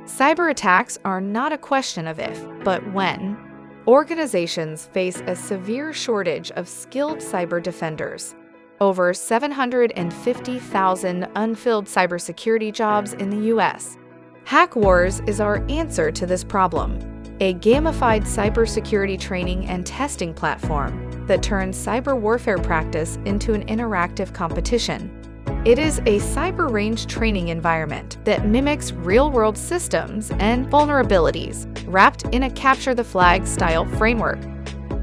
Cyber attacks are not a question of if, but when. Organizations face a severe shortage of skilled cyber defenders. Over 750,000 unfilled cybersecurity jobs in the U.S. Warz is our answer to this problem, a gamified cybersecurity training and testing platform that turns cyber warfare practice into an interactive competition. It is a cyber range training environment that mimics real-world systems and vulnerabilities, wrapped in a capture-the-flag style framework.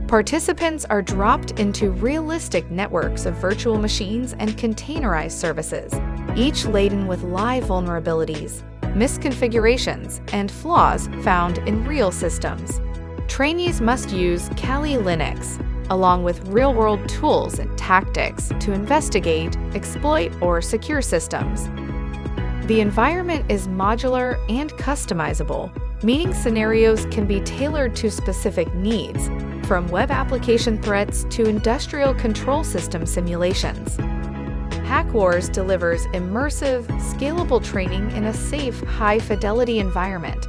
Participants are dropped into realistic networks of virtual machines and containerized services, each laden with live vulnerabilities, misconfigurations, and flaws found in real systems. Trainees must use Kali Linux, along with real-world tools and tactics to investigate, exploit, or secure systems. The environment is modular and customizable, meaning scenarios can be tailored to specific needs, from web application threats to industrial control system simulations. Warz delivers immersive, scalable training in a safe, high-fidelity environment.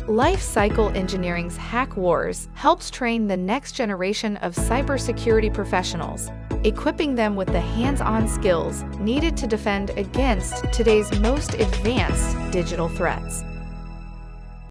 Lifecycle Engineering's Warz helps train the next generation of cybersecurity professionals, equipping them with the hands-on skills needed to defend against today's most advanced digital threats.